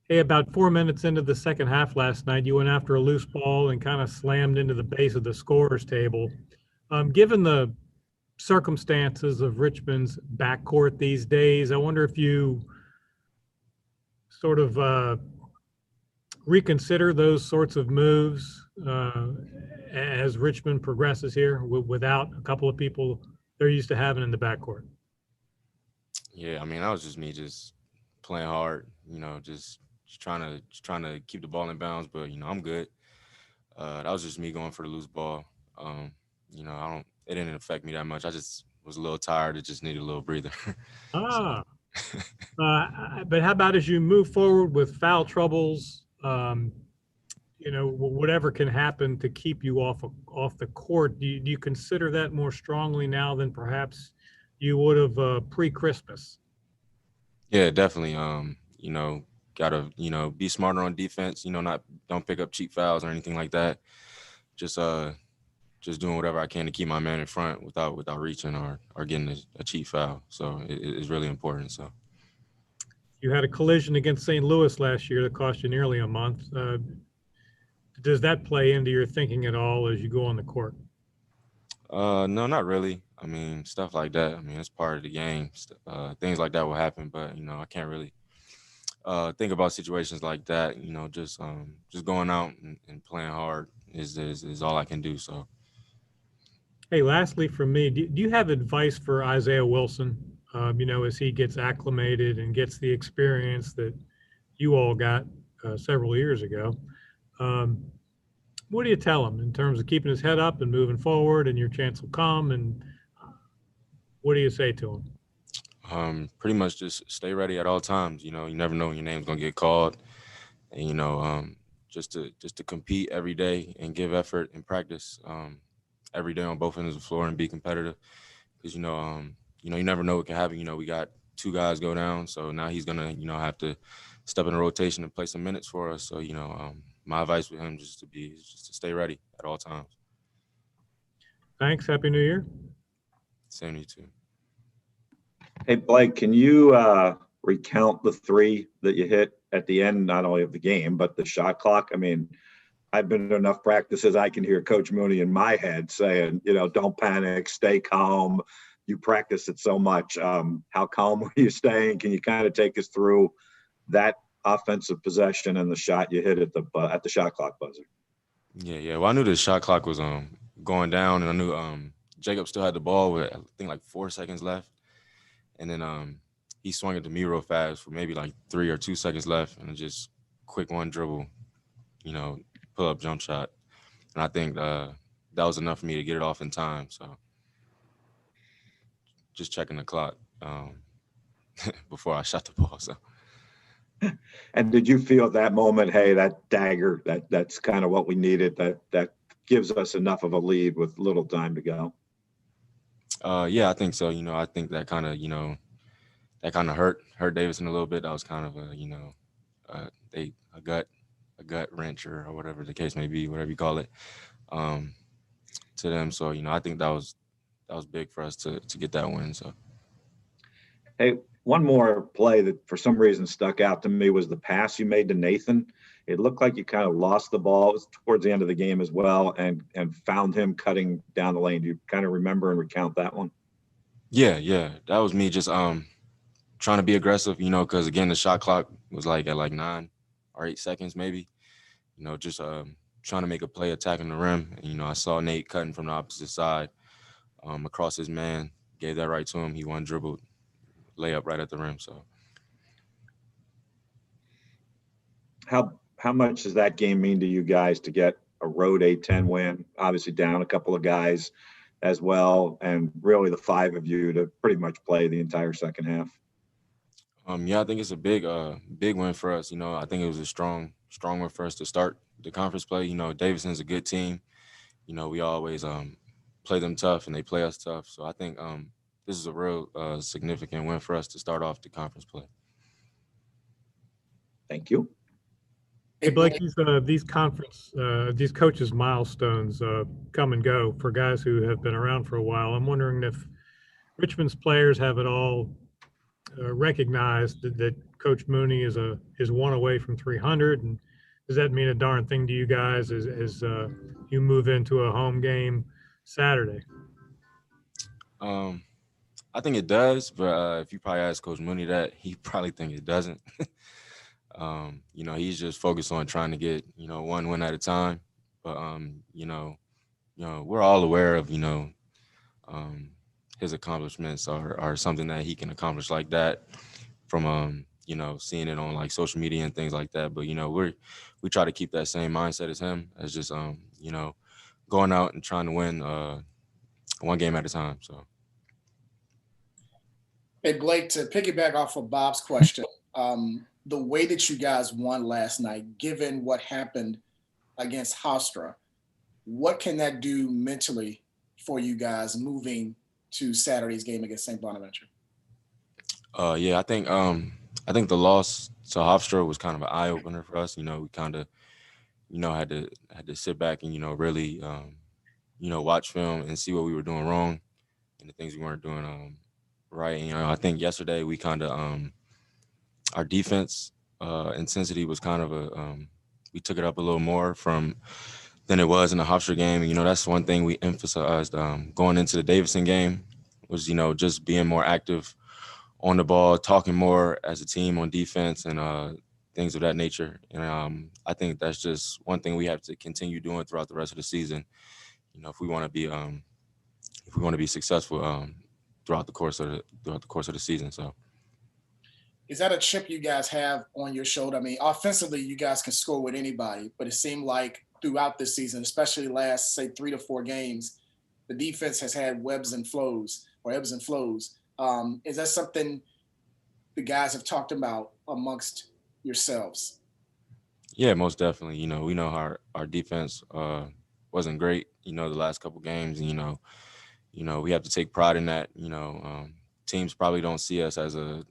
Hey, about 4 minutes into the second half last night, you went after a loose ball and kind of slammed into the base of the scorer's table. Given the circumstances of Richmond's backcourt these days, I wonder if you sort of reconsider those sorts of moves as Richmond progresses here without a couple of people they're used to having in the backcourt. Yeah, I mean, that was just me just playing hard, just trying to keep the ball in bounds, but I'm good. That was just me going for the loose ball. Um, I don't it didn't affect me that much. I just was a little tired. It just needed a little breather. So Ah, but how about as you move forward with foul troubles? Whatever can happen to keep you off the court. Do you consider that more strongly now than perhaps you would have pre-Christmas? yeah, definitely. Gotta, be smarter on defense, not don't pick up cheap fouls or anything like that. Just just doing whatever I can to keep my man in front without reaching or getting a cheap foul. So it's really important. So You had a collision against St. Louis last year that cost you nearly a month. Does that play into your thinking at all as you go on the court? no, not really. I mean, stuff like that. I mean, it's part of the game. Things like that will happen, but I can't really think about situations like that. Just going out and playing hard is all I can do. So Hey, lastly, from me, do you have advice for Isaiah Wilson? As he gets acclimated and gets the experience that you all got several years ago. Um, what do you tell him in terms of keeping his head up and moving forward, and your chance will come? And what do you say to him? pretty much just stay ready at all times. You never know when your name's gonna get called, and just to compete every day and give effort and practice every day on both ends of the floor and be competitive. Because you never know what can happen. We got two guys go down, so now he's gonna have to step in a rotation and play some minutes for us. So my advice with him is just to stay ready at all times. Thanks. Happy New Year. Same to you too. Hey, Blake, can you recount the three that you hit at the end, not only of the game, but the shot clock? I mean, I've been to enough practices. I can hear Coach Mooney in my head saying, don't panic, stay calm. You practice it so much. How calm were you staying? Can you kind of take us through that offensive possession and the shot you hit at the shot clock buzzer? Yeah, yeah. Well, I knew the shot clock was going down, and I knew Jacob still had the ball with I think like 4 seconds left, and then he swung it to me real fast for maybe like 3 or 2 seconds left, and it just quick one dribble, you know, pull up jump shot, and I think that was enough for me to get it off in time. So just checking the clock before I shot the ball. So And did you feel at that moment, hey, that dagger, that's kind of what we needed, that gives us enough of a lead with little time to go? yeah, I think so. I think that kind of that kind of hurt Davidson a little bit. That was kind of they a gut wrench or whatever the case may be, whatever you call it, um, to them. So I think that was big for us to get that win. So Hey, one more play that for some reason stuck out to me was the pass you made to Nathan. It looked like you kind of lost the ball. It was towards the end of the game as well, and found him cutting down the lane. Do you kind of remember and recount that one? yeah, yeah, that was me just trying to be aggressive. Because again the shot clock was like at like 9 or 8 seconds maybe. Just trying to make a play attacking the rim. And I saw Nate cutting from the opposite side across his man. Gave that right to him. He one dribbled layup right at the rim. So How much does that game mean to you guys to get a road A10 win? Obviously down a couple of guys as well, and really the five of you to pretty much play the entire second half. yeah, I think it's a big win for us. I think it was a strong win for us to start the conference play. Davidson's a good team. We always play them tough and they play us tough. So I think this is a real significant win for us to start off the conference play. Thank you. Hey, Blake, these coaches' milestones come and go for guys who have been around for a while. I'm wondering if Richmond's players have at all recognized that Coach Mooney is one away from 300, and does that mean a darn thing to you guys as you move into a home game Saturday? I think it does, but if you probably ask Coach Mooney that, he probably think it doesn't. He's just focused on trying to get, one win at a time. But we're all aware of, his accomplishments are something that he can accomplish like that from seeing it on like social media and things like that. But we try to keep that same mindset as him, as just going out and trying to win one game at a time. So. Hey, Blake, to piggyback off of Bob's question, the way that you guys won last night, given what happened against Hofstra, what can that do mentally for you guys moving to Saturday's game against St. Bonaventure? I think the loss to Hofstra was kind of an eye opener for us. We kind of, had to sit back and really, watch film and see what we were doing wrong and the things we weren't doing right. And, I think yesterday we kind of our defense intensity was kind of we took it up a little more than it was in the Hofstra game. And, that's one thing we emphasized going into the Davidson game was, just being more active on the ball, talking more as a team on defense and things of that nature. And I think that's just one thing we have to continue doing throughout the rest of the season. If we want to be successful throughout the course of the season. So. Is that a chip you guys have on your shoulder? I mean, offensively, you guys can score with anybody, but it seemed like throughout this season, especially last, say, 3 to 4 games, the defense has had ebbs and flows. Is that something the guys have talked about amongst yourselves? Yeah, most definitely. We know our defense wasn't great, the last couple games. And, we have to take pride in that. Teams probably don't see us as a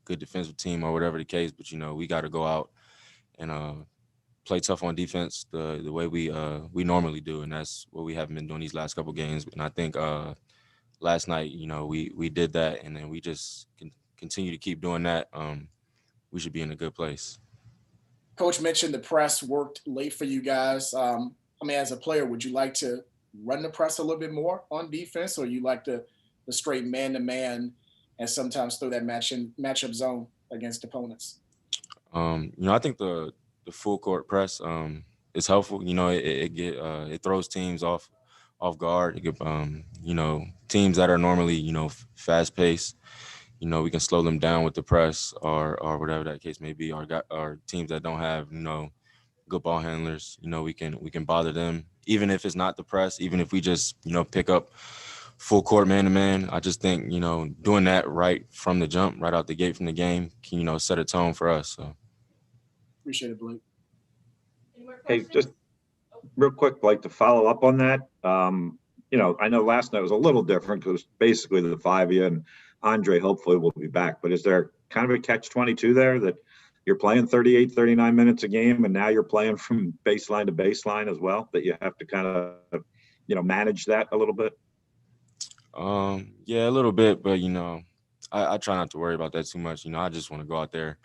good defensive team or whatever the case, but we got to go out and play tough on defense the way we normally do, and that's what we haven't been doing these last couple games. And I think last night, we did that, and then we just continue to keep doing that. We should be in a good place. Coach mentioned the press worked late for you guys. As a player, would you like to run the press a little bit more on defense, or you like the straight man-to-man and sometimes throw that matchup zone against opponents? I think the full court press is helpful. It throws teams off guard. It could, teams that are normally, fast paced, we can slow them down with the press or whatever that case may be. Our teams that don't have, good ball handlers, we can bother them, even if it's not the press, even if we just, pick up full court man-to-man. I just think, doing that right from the jump, right out the gate from the game can, set a tone for us. So. Appreciate it, Blake. Hey, just real quick, Blake, to follow up on that. I know last night was a little different because basically the 5 of you and Andre hopefully will be back. But is there kind of a catch-22 there that you're playing 38, 39 minutes a game, and now you're playing from baseline to baseline as well, that you have to kind of, manage that a little bit? Yeah, a little bit, but I try not to worry about that too much. I just want to go out there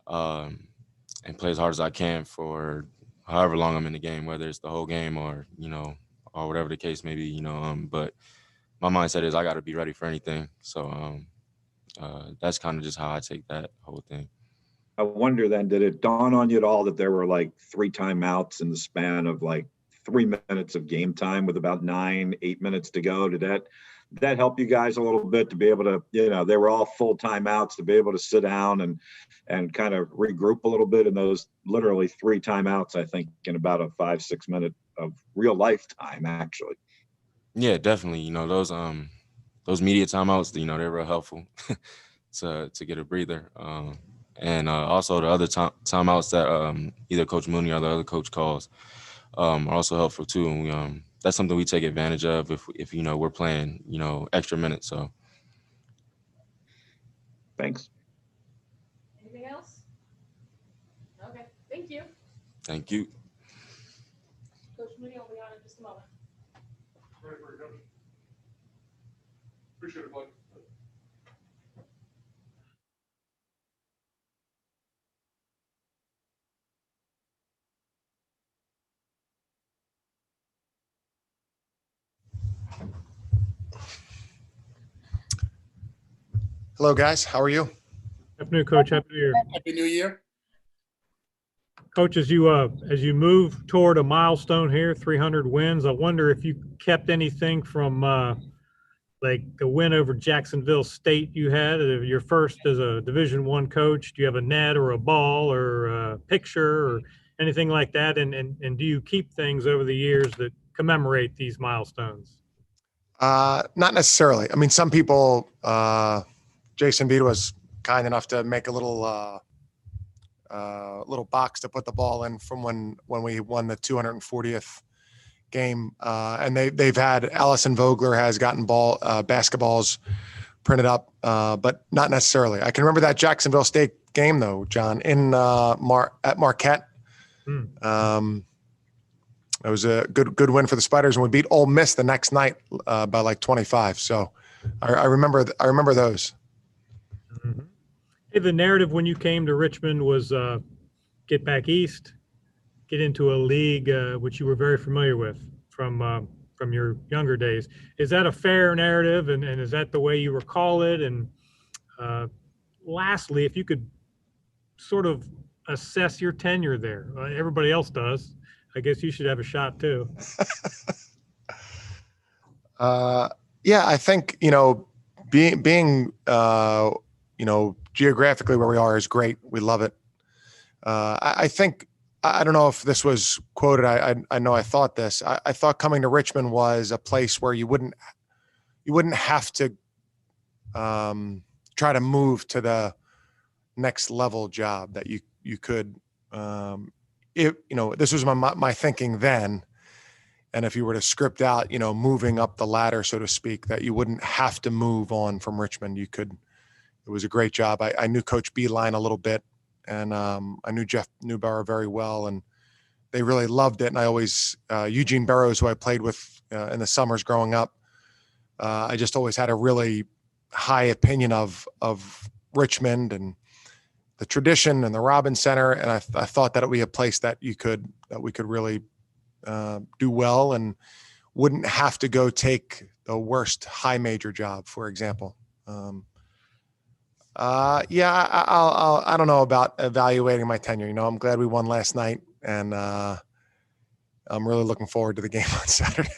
and play as hard as I can for however long I'm in the game, whether it's the whole game or or whatever the case may be. But my mindset is I got to be ready for anything. So that's kind of just how I take that whole thing. I wonder then, did it dawn on you at all that there were like 3 timeouts in the span of like 3 minutes of game time with about 8 minutes to go? Did that help you guys a little bit to be able to, they were all full timeouts, to be able to sit down and kind of regroup a little bit in those literally 3 timeouts, I think, in about a 5-6 minute of real life time, actually? Yeah, definitely. Those media timeouts, they're real helpful to get a breather. And also the other timeouts that either Coach Mooney or the other coach calls are also helpful too. And we that's something we take advantage of if we're playing extra minutes. So Thanks. Anything else? Okay, thank you. thank you. Coach Mooney will be on in just a moment. Ready for it, Coach? Appreciate it, Blake. Hello, guys. How are you? Afternoon, Coach. Happy New Year. Happy New Year. Coach, as you move toward a milestone here, 300 wins, I wonder if you kept anything from like the win over Jacksonville State you had, your first as a Division I coach. Do you have a net or a ball or a picture or anything like that? And do you keep things over the years that commemorate these milestones? Not necessarily. I mean, some people, Jason Vita was kind enough to make a little box to put the ball in from when we won the 240th game. And they've had Allison Vogler has gotten basketballs printed up, but not necessarily. I can remember that Jacksonville State game though, John, in at Marquette. It was a good win for the Spiders, and we beat Ole Miss the next night by like 25. So I remember those. Mm-hmm. Hey, the narrative when you came to Richmond was get back east, get into a league which you were very familiar with from your younger days. Is that a fair narrative, and is that the way you recall it? And lastly, if you could sort of assess your tenure there, everybody else does. I guess you should have a shot too. Yeah, I think, being geographically where we are is great. We love it. I think, I don't know if this was quoted. I know I thought this. I thought coming to Richmond was a place where you wouldn't have to try to move to the next level job, that you could, this was my thinking then. And if you were to script out, moving up the ladder, so to speak, that you wouldn't have to move on from Richmond. You could. It was a great job. I knew Coach Beeline a little bit, and I knew Jeff Newbauer very well, and they really loved it. And I always, Eugene Burroughs, who I played with in the summers growing up, I just always had a really high opinion of Richmond and the tradition and the Robbins Center. And I thought that it would be a place that we could really do well and wouldn't have to go take the worst high major job, for example. I don't know about evaluating my tenure. I'm glad we won last night, and I'm really looking forward to the game on Saturday.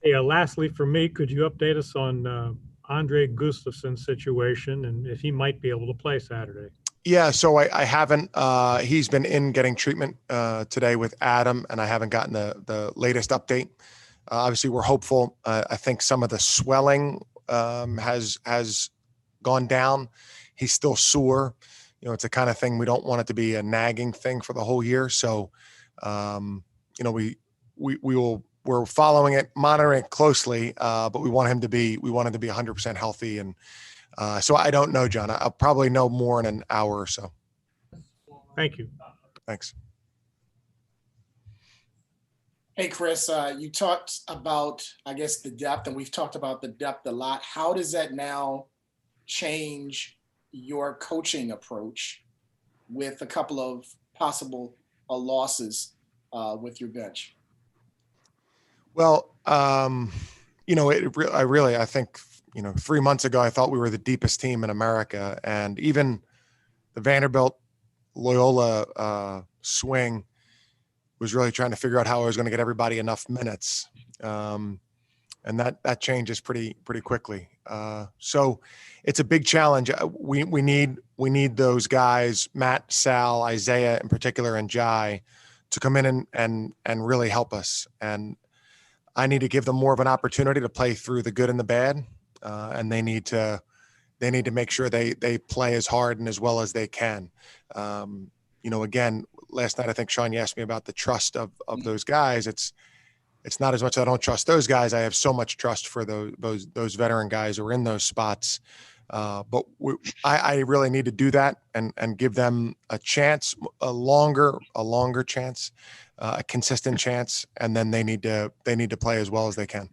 Hey, lastly for me, could you update us on Andre Gustafson's situation and if he might be able to play Saturday? Yeah, so I haven't. He's been in getting treatment today with Adam, and I haven't gotten the latest update. Obviously, we're hopeful. I think some of the swelling has gone down. He's still sore. It's the kind of thing we don't want it to be a nagging thing for the whole year. So, we're following it, monitoring it closely, but we want him to be 100% healthy. And so I don't know, John. I'll probably know more in an hour or so. Thank you. Thanks. Hey, Chris, you talked about, I guess, the depth, and we've talked about the depth a lot. How does that now change your coaching approach with a couple of possible losses with your bench? Well, I think, 3 months ago, I thought we were the deepest team in America, and even the Vanderbilt Loyola swing was really trying to figure out how I was going to get everybody enough minutes. And that changes pretty quickly. So it's a big challenge. We need those guys, Matt, Sal, Isaiah in particular, and Jai, to come in and really help us. And I need to give them more of an opportunity to play through the good and the bad. And they need to make sure they play as hard and as well as they can. Again, last night, I think, Sean, you asked me about the trust of those guys. It's not as much I don't trust those guys. I have so much trust for those veteran guys who are in those spots. But I really need to do that and give them a chance, a longer chance, a consistent chance, and then they need to play as well as they can.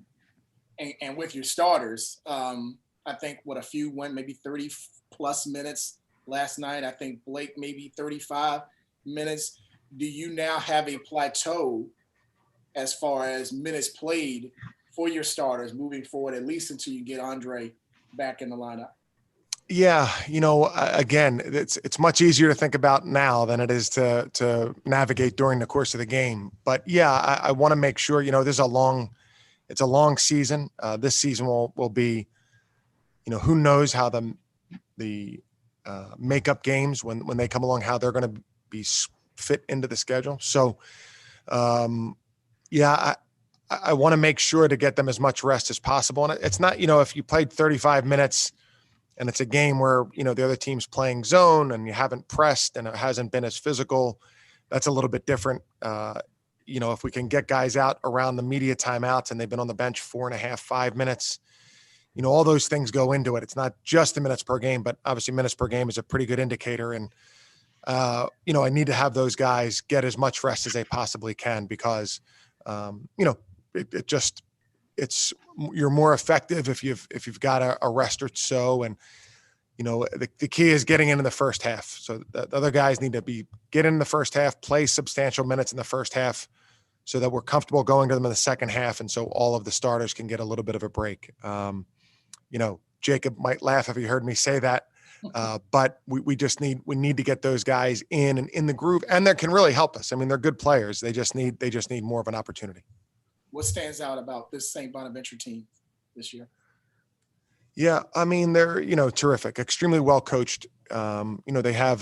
And with your starters, I think a few went maybe 30 plus minutes last night. I think Blake maybe 35 minutes. Do you now have a plateau as far as minutes played for your starters moving forward, at least until you get Andre back in the lineup? Yeah, again, it's much easier to think about now than it is to navigate during the course of the game. But yeah, I want to make sure, it's a long season. This season will be, who knows how the makeup games when they come along, how they're going to be fit into the schedule. So, yeah, I want to make sure to get them as much rest as possible. And it's not, if you played 35 minutes and it's a game where, the other team's playing zone and you haven't pressed and it hasn't been as physical, that's a little bit different. If we can get guys out around the media timeouts and they've been on the bench 4.5, 5 minutes, all those things go into it. It's not just the minutes per game, but obviously minutes per game is a pretty good indicator. And, I need to have those guys get as much rest as they possibly can because, you're more effective if you've got a rest or so. And, the key is getting into the first half. So the other guys need to get in the first half, play substantial minutes in the first half so that we're comfortable going to them in the second half. And so all of the starters can get a little bit of a break. Jacob might laugh if he heard me say that. But we need to get those guys in and in the groove, and that can really help us. I mean, they're good players. They just need more of an opportunity. What stands out about this St. Bonaventure team this year? Yeah, I mean, they're, terrific, extremely well coached. They have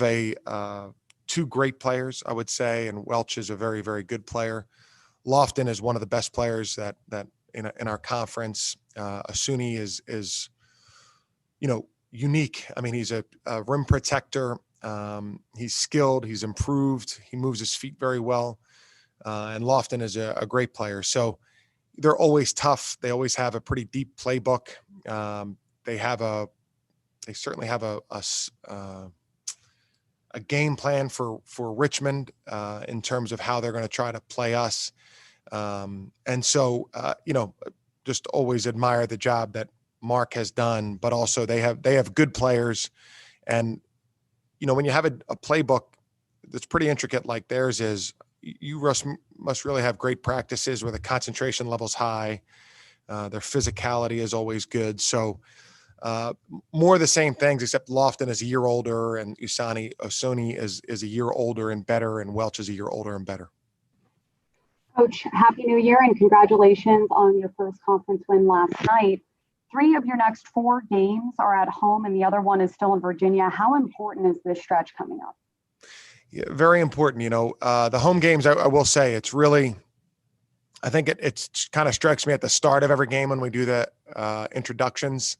two great players, I would say, and Welch is a very, very good player. Lofton is one of the best players that in our conference. Asuni is unique. I mean, he's a rim protector. He's skilled. He's improved. He moves his feet very well. And Lofton is a great player. So they're always tough. They always have a pretty deep playbook. They certainly have a game plan for Richmond in terms of how they're going to try to play us. And so, just always admire the job that Mark has done, but also they have good players. And, when you have a playbook that's pretty intricate like theirs is, you must really have great practices where the concentration level's high. Their physicality is always good. So more of the same things, except Lofton is a year older and Osoni is a year older and better, and Welch is a year older and better. Coach, Happy New Year and congratulations on your first conference win last night. 3 of your next 4 games are at home and the other one is still in Virginia. How important is this stretch coming up? Yeah, very important. The home games, I will say, it's really, I think it's kind of strikes me at the start of every game when we do the introductions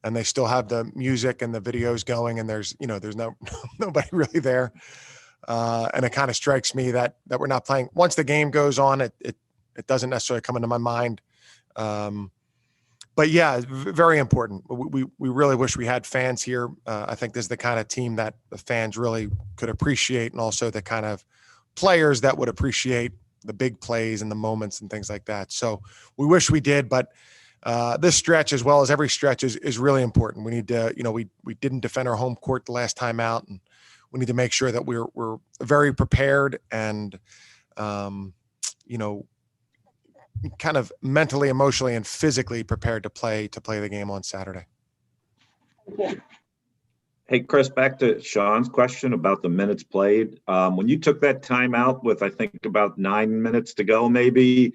and they still have the music and the videos going and there's nobody really there. And it kind of strikes me that we're not playing. Once the game goes on, it doesn't necessarily come into my mind. But yeah, very important. We really wish we had fans here. I think this is the kind of team that the fans really could appreciate, and also the kind of players that would appreciate the big plays and the moments and things like that. So we wish we did, but this stretch, as well as every stretch, is really important. We need to, we didn't defend our home court the last time out, and we need to make sure that we're very prepared and, kind of mentally, emotionally, and physically prepared to play the game on Saturday. Hey, Chris, back to Sean's question about the minutes played. When you took that timeout with, I think, about 9 minutes to go, maybe,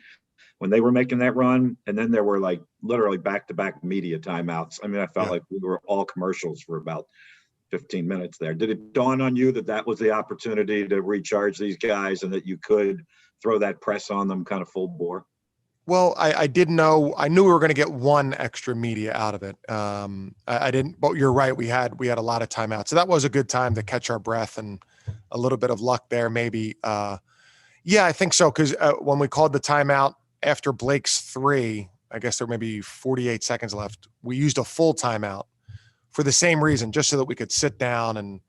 when they were making that run, and then there were like literally back-to-back media timeouts. I mean, I felt like we were all commercials for about 15 minutes there. Did it dawn on you that was the opportunity to recharge these guys and that you could throw that press on them kind of full bore? Well, I knew we were going to get one extra media out of it. I didn't, but you're right. We had a lot of timeouts. So that was a good time to catch our breath and a little bit of luck there, maybe. Yeah, I think so. Cause when we called the timeout after Blake's 3, I guess there may be 48 seconds left. We used a full timeout for the same reason, just so that we could sit down and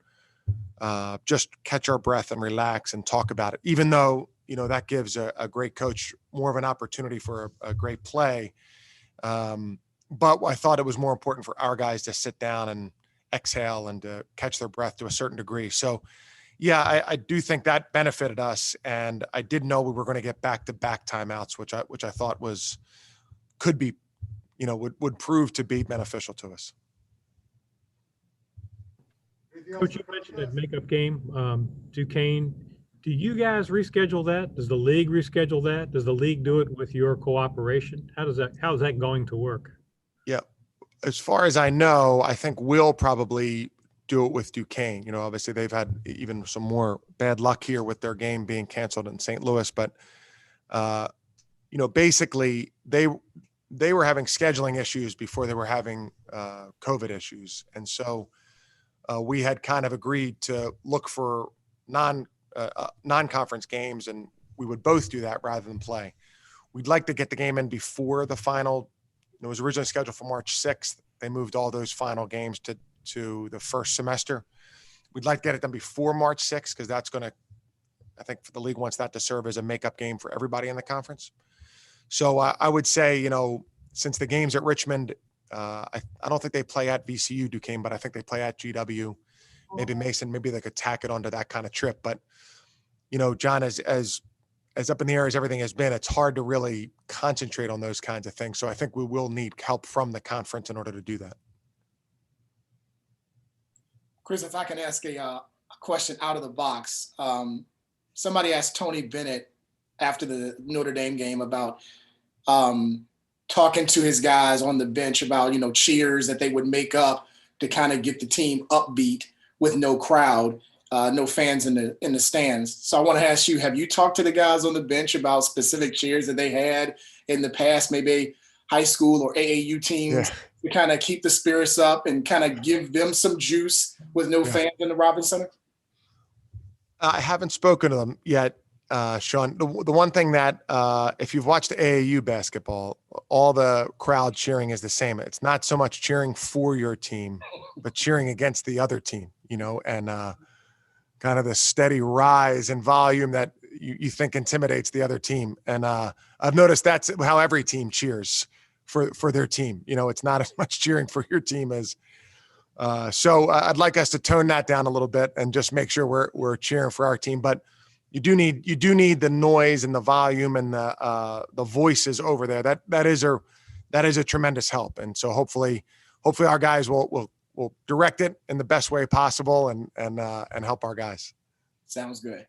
just catch our breath and relax and talk about it, even though, that gives a great coach more of an opportunity for a great play. But I thought it was more important for our guys to sit down and exhale and to catch their breath to a certain degree. So, yeah, I do think that benefited us. And I did know we were going to get back-to-back timeouts, which I thought could be, would prove to be beneficial to us. Coach, you mentioned that makeup game, Duquesne. Do you guys reschedule that? Does the league reschedule that? Does the league do it with your cooperation? How's that going to work? Yeah. As far as I know, I think we'll probably do it with Duquesne. You know, obviously they've had even some more bad luck here with their game being canceled in St. Louis, but you know, basically they were having scheduling issues before they were having COVID issues. And so we had kind of agreed to look for non-conference games, and we would both do that rather than play. We'd like to get the game in before the final. It was originally scheduled for March 6th. They moved all those final games to the first semester. We'd like to get it done before March 6th because that's going to, I think the league wants that to serve as a makeup game for everybody in the conference. So I would say, you know, since the game's at Richmond, I don't think they play at VCU Duquesne, but I think they play at GW. Maybe Mason, maybe they could tack it onto that kind of trip. But, you know, John, as up in the air as everything has been, it's hard to really concentrate on those kinds of things. So I think we will need help from the conference in order to do that. Chris, if I can ask a question out of the box. Somebody asked Tony Bennett after the Notre Dame game about talking to his guys on the bench about, you know, cheers that they would make up to kind of get the team upbeat with no crowd, no fans in the stands. So I want to ask you, have you talked to the guys on the bench about specific cheers that they had in the past, maybe high school or AAU teams, to kind of keep the spirits up and kind of give them some juice with no fans in the Robins Center? I haven't spoken to them yet, Sean. The one thing that if you've watched AAU basketball, all the crowd cheering is the same. It's not so much cheering for your team, but cheering against the other team, you know, and kind of the steady rise in volume that you think intimidates the other team. And I've noticed that's how every team cheers for their team. You know, it's not as much cheering for your team as so I'd like us to tone that down a little bit and just make sure we're cheering for our team. But you do need the noise and the volume and the voices over there. That is a tremendous help. And so hopefully our guys will direct it in the best way possible and help our guys. Sounds good.